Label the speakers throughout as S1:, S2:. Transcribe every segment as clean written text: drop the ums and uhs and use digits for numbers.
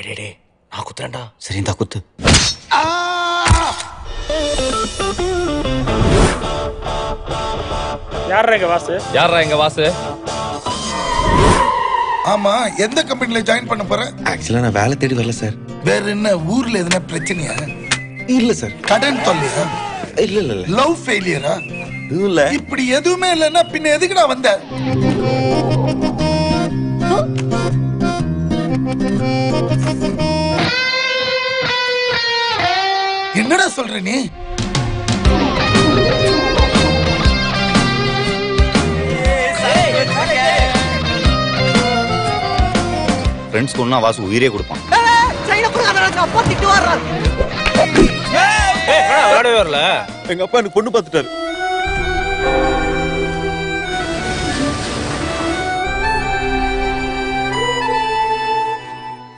S1: நான் குத்துறேன்டா.
S2: சரி இந்தா குத்து.
S1: யாரா எங்க வாசு?
S3: ஆமா, எந்த கம்பெனில ஜாயின் பண்ண போற?
S2: ஆக்சுவலா நான் வேலை தேடி வரல சார்.
S3: வேற என்ன ஊர்ல எதுனா பிரச்சனையா?
S2: இல்ல சார்.
S3: கடன் தொல்லையா?
S2: இல்ல இல்ல இல்ல.
S3: லவ் ஃபெயிலியரா?
S2: இல்ல.
S3: இப்படி எதுவுமே இல்லன்னா பின்ன எதுக்குடா வந்த? என்னடா சொல்ற நீ?
S2: ஃப்ரெண்ட்ஸ் கொன்னா வாசு உயிரே கொடுப்பான்.
S1: வரல.
S2: எங்க அப்பா எனக்கு பொண்ணு பார்த்துட்டாரு.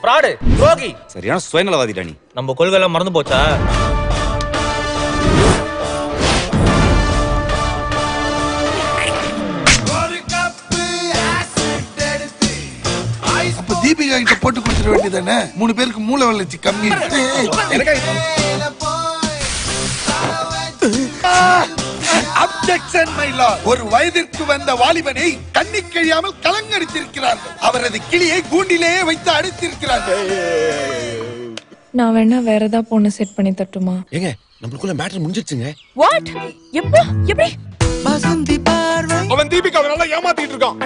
S1: ஃப்ராடு, துரோகி.
S2: சரியான சுயநலவாதிடா நீ.
S1: நம்ம கொள்கை எல்லாம் மறந்து போச்சா?
S3: அப்ப தீபிகா கிட்ட போட்டு கொடுத்துட வேண்டியதானே? 3 பேருக்கு மூளை வளர்ச்சி கம்மி. Objection, my lord. ஒரு வயதிற்கு வந்த வாலிபனை கண்ணி கழியாமல் கலங்கடித்திருக்கிறார்கள். அவரது கிளியை கூண்டிலேயே வைத்து அடைத்திருக்கிறார்கள்.
S4: நான் வேணா வேற ஏதாவது பொண்ணு செட் பண்ணி தட்டுமா?
S2: ஏங்க நம்மளுக்குள்ள மேட்டர் முடிஞ்சிருச்சுங்க.
S4: வாட்? எப்போ? எப்படி?
S5: வசந்தி பார்வை
S6: அவன் தீபிகாவை நல்லா ஏமாத்திட்டு இருக்கான்.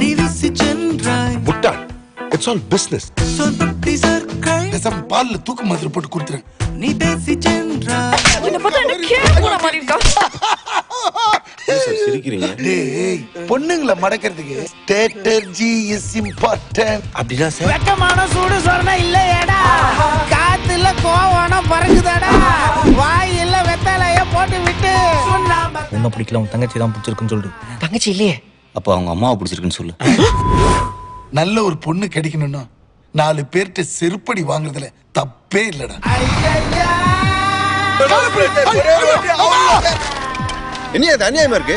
S5: நீ விசி சென்றாய்
S6: முட்டாள். It's all business.
S5: சொல்பட்டி சர்க்கை
S3: பேசாம பால்ல தூக்கு மாத்திரை போட்டு கொடுத்துறேன்.
S5: நீ பேசி சென்றாய்
S4: என்ன பார்த்தா என்ன கேக்குற மாதிரி இருக்கா?
S2: சிரிக்கிறீங்க.
S3: டேய், பொண்ணுங்களை மடக்கிறதுக்கு ஸ்ட்ராட்டஜி இஸ் இம்பார்ட்டன்ட்.
S2: அப்படினா சார்
S5: வெக்கமான சூடு சொரணை இல்லையடா, காத்துல கோவணம் பறக்குதடா, வாயில வெத்தலைய போட்டு விட்டு
S1: உன்ன பிடிக்கல, உன் தங்கச்சி தான் பிடிச்சிருக்குன்னு சொல்லு.
S5: தங்கச்சி இல்லையே.
S2: அப்ப அவங்க அம்மாவை பிடிச்சிருக்குன்னு சொல்லு.
S3: நல்ல ஒரு பொண்ணு கிடைக்கணும்னா 4 பேர்ட்ட செருப்படி வாங்குறதுல தப்பே இல்லடா.
S2: என்ன அது அநியாயமா இருக்கு?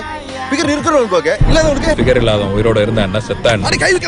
S2: பிகர் இருக்கிறவங்களுக்கு ஓகே, இல்லாதவங்களுக்கு
S1: ஃபிகர் இல்லாதவன் உயிரோட இருந்தா என்ன, செத்தா என்ன?
S3: கை வைக்க